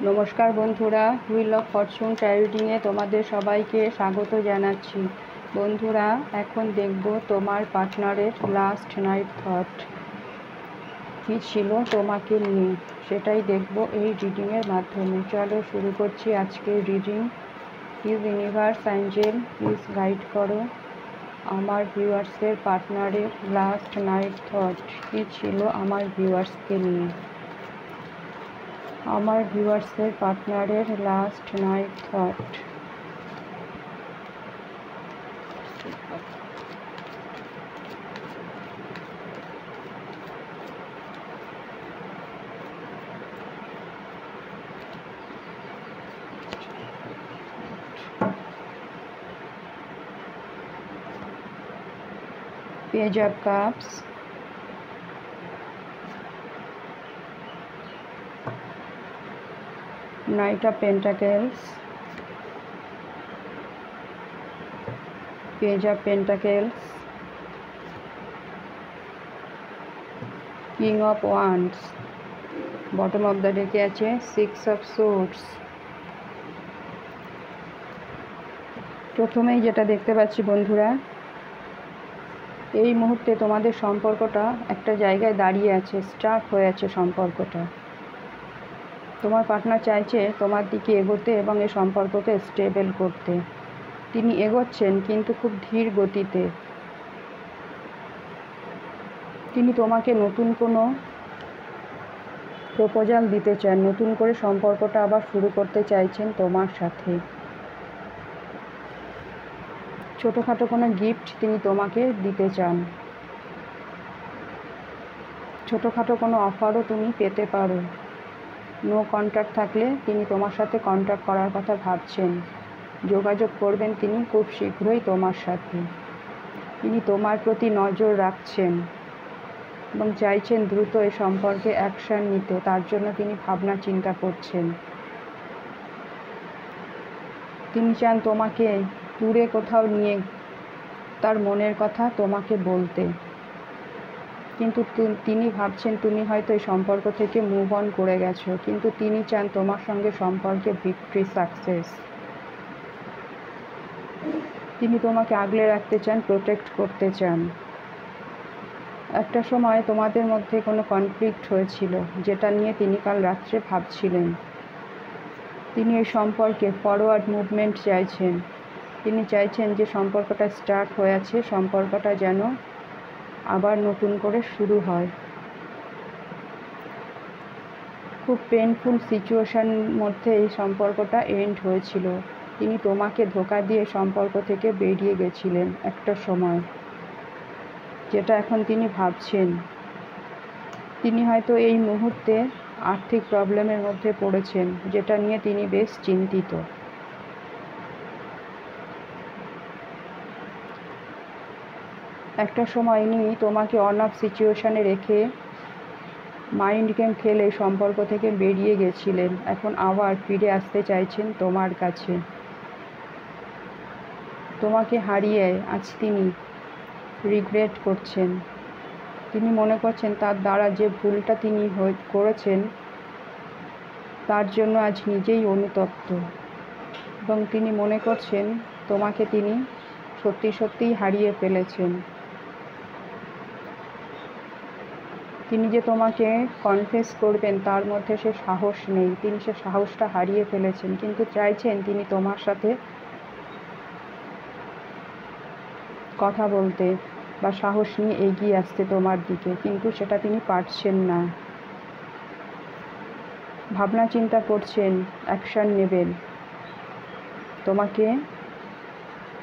নমস্কার বন্ধুরা, wheel of Fortune taro রিডিংয়ে তোমাদের সবাইকে স্বাগত জানাচ্ছি। বন্ধুরা, এখন দেখব তোমার পার্টনারের লাস্ট নাইট থট কী ছিল তোমাকে নিয়ে, সেটাই দেখব এই রিডিংয়ের মাধ্যমে। চলো শুরু করছি আজকের reading. Please universe Angel please guide করো আমার ভিউয়ার্সের পার্টনারের লাস্ট নাইট থট কী ছিল আমার ভিউয়ার্সকে নিয়ে। আমার ভিউয়ার্সের পার্টনারের last night thought. Page of Cups, Knight of Pentacles, Page of Pentacles, King of Wands, bottom of the deck আছে Six of Swords। প্রথমেই যেটা দেখতে পাচ্ছি বন্ধুরা, এই মুহূর্তে তোমাদের সম্পর্কটা একটা জায়গায় দাঁড়িয়ে আছে, স্টাক হয়ে আছে সম্পর্কটা। তোমার পার্টনার চাইছে তোমার দিকে এগোতে এবং এই সম্পর্ককে স্টেবল করতে। তিনি এগোচ্ছেন কিন্তু খুব ধীর গতিতে। তিনি তোমাকে নতুন কোনো প্রপোজাল দিতে চান, নতুন করে সম্পর্কটা আবার শুরু করতে চাইছেন তোমার সাথে। ছোটোখাটো কোনো গিফট তিনি তোমাকে দিতে চান, ছোটোখাটো কোনো অফারও তুমি পেতে পারো। নো কন্ট্যাক্ট থাকলে তিনি তোমার সাথে কন্ট্যাক্ট করার কথা ভাবছেন, যোগাযোগ করবেন তিনি খুব শীঘ্রই তোমার সাথে। তিনি তোমার প্রতি নজর রাখছেন এবং চাইছেন দ্রুত এই সম্পর্কে অ্যাকশান নিতে, তার জন্য তিনি ভাবনা চিন্তা করছেন। তিনি চান তোমাকে দূরে কোথাও নিয়ে তার মনের কথা তোমাকে বলতে, কিন্তু তিনি ভাবছেন তুমি হয়তো এই সম্পর্ক থেকে মুভ অন করে গেছো, কিন্তু তিনি চান তোমার সঙ্গে সম্পর্কে ভিক্টরি, সাকসেস। তিনি তোমাকে আগলে রাখতে চান, প্রোটেক্ট করতে চান। একটা সময় তোমাদের মধ্যে কোনো কনফ্লিক্ট হয়েছিল, যেটা নিয়ে তিনি কাল রাত্রে ভাবছিলেন। তিনি এই সম্পর্কে ফরওয়ার্ড মুভমেন্ট চাইছেন। তিনি চাইছেন যে সম্পর্কটা স্টার্ট হয়ে আছে, সম্পর্কটা যেন আবার নতুন করে শুরু হয়। খুব পেনফুল সিচুয়েশানের মধ্যে এই সম্পর্কটা এন্ড হয়েছিল। তিনি তোমাকে ধোঁকা দিয়ে সম্পর্ক থেকে বেরিয়ে গেছিলেন একটা সময়, যেটা এখন তিনি ভাবছেন। তিনি হয়তো এই মুহূর্তে আর্থিক প্রবলেমের মধ্যে পড়েছেন, যেটা নিয়ে তিনি বেশ চিন্তিত। একটা সময় ইনি তোমাকে অন অফ সিচুয়েশানে রেখে মাইন্ড গেম খেলে সম্পর্ক থেকে বেরিয়ে গেছিলেন, এখন আবার ফিরে আসতে চাইছেন তোমার কাছে। তোমাকে হারিয়ে আজ তিনি রিগ্রেট করছেন। তিনি মনে করছেন তার দ্বারা যে ভুলটা তিনি করেছেন, তার জন্য আজ নিজেই অনুতপ্ত, এবং তিনি মনে করছেন তোমাকে তিনি সত্যি সত্যিই হারিয়ে ফেলেছেন। তিনি যে তোমাকে কনফেস করবেন তার মধ্যে সে সাহস নেই, তিনি সে সাহসটা হারিয়ে ফেলেছেন, কিন্তু চাইছেন তিনি তোমার সাথে কথা বলতে বা সাহস নিয়ে এগিয়ে আসতে তোমার দিকে, কিন্তু সেটা তিনি পারছেন না। ভাবনা চিন্তা করছেন, অ্যাকশান নেবেন,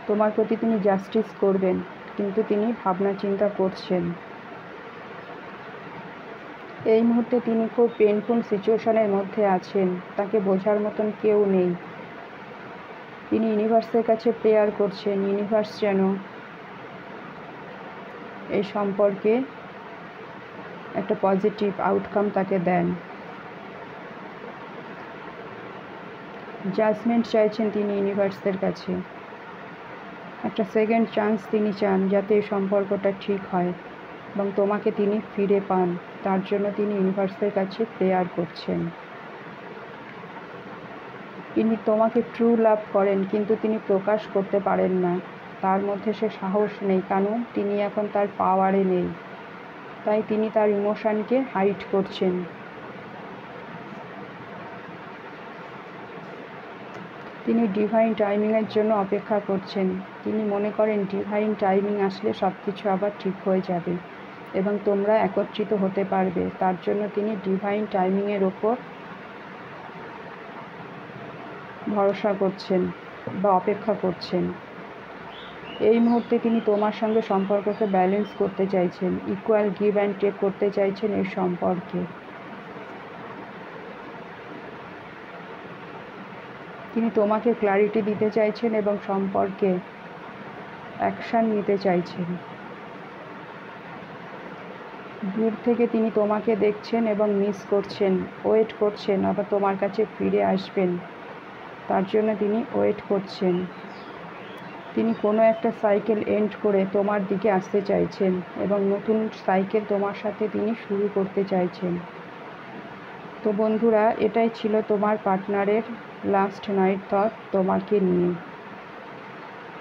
তোমার প্রতি তিনি জাস্টিস করবেন, কিন্তু তিনি ভাবনা চিন্তা করছেন। এই মুহূর্তে তিনি খুব পেনফুল সিচুয়েশনের মধ্যে আছেন, তাকে বোঝার মতন কেউ নেই। তিনি ইউনিভার্সের কাছে প্রেয়ার করছেন, ইউনিভার্স যেন এই সম্পর্কে একটা পজিটিভ আউটকাম তাকে দেন। জাজমেন্ট চাইছেন তিনি ইউনিভার্সের কাছে, একটা সেকেন্ড চান্স তিনি চান যাতে এই সম্পর্কটা ঠিক হয় এবং তোমাকে তিনি ফিরে পান, তার জন্য তিনি ইউনিভার্সের কাছে প্রেয়ার করছেন। তিনি তোমাকে ট্রু লাভ করেন, কিন্তু তিনি প্রকাশ করতে পারেন না। তার মধ্যে সে সাহস নেই, কারণ তিনি এখন তার পাওয়ারে নেই। তাই তিনি তার ইমোশনকে হাইড করছেন। তিনি ডিভাইন টাইমিংয়ের জন্য অপেক্ষা করছেন। তিনি মনে করেন ডিভাইন টাইমিং আসলে সব কিছু আবার ঠিক হয়ে যাবে এবং তোমরা একত্রিত হতে পারবে। তার জন্য তিনি ডিভাইন টাইমিংয়ের ওপর ভরসা করছেন বা অপেক্ষা করছেন। এই মুহূর্তে তিনি তোমার সঙ্গে সম্পর্ককে ব্যালেন্স করতে চাইছেন, ইকুয়াল গিভ অ্যান্ড টেক করতে চাইছেন এই সম্পর্কে। তিনি তোমাকে ক্ল্যারিটি দিতে চাইছেন এবং সম্পর্কে অ্যাকশান নিতে চাইছেন। দূর থেকে তিনি তোমাকে দেখছেন এবং মিস করছেন, ওয়েট করছেন, আবার তোমার কাছে ফিরে আসবেন। তার জন্য তিনি ওয়েট করছেন। তিনি কোনো একটা সাইকেল এন্ড করে তোমার দিকে আসতে চাইছেন এবং নতুন সাইকেল তোমার সাথে তিনি শুরু করতে চাইছেন। তো বন্ধুরা, এটাই ছিল তোমার পার্টনারের লাস্ট নাইট থট তোমাকে নিয়ে।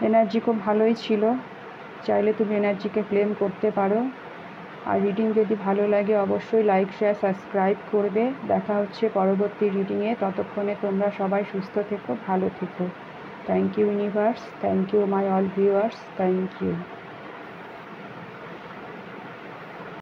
এনার্জি খুব ভালোই ছিল, চাইলে তুমি এনার্জিকে ক্লেম করতে পারো। আর রিডিং যদি ভালো লাগে অবশ্যই লাইক, শেয়ার, সাবস্ক্রাইব করবে। দেখা হচ্ছে পরবর্তী রিডিংয়ে। ততক্ষণে তোমরা সবাই সুস্থ থেকো, ভালো থেকো। Thank you universe, thank you my all viewers, thank you.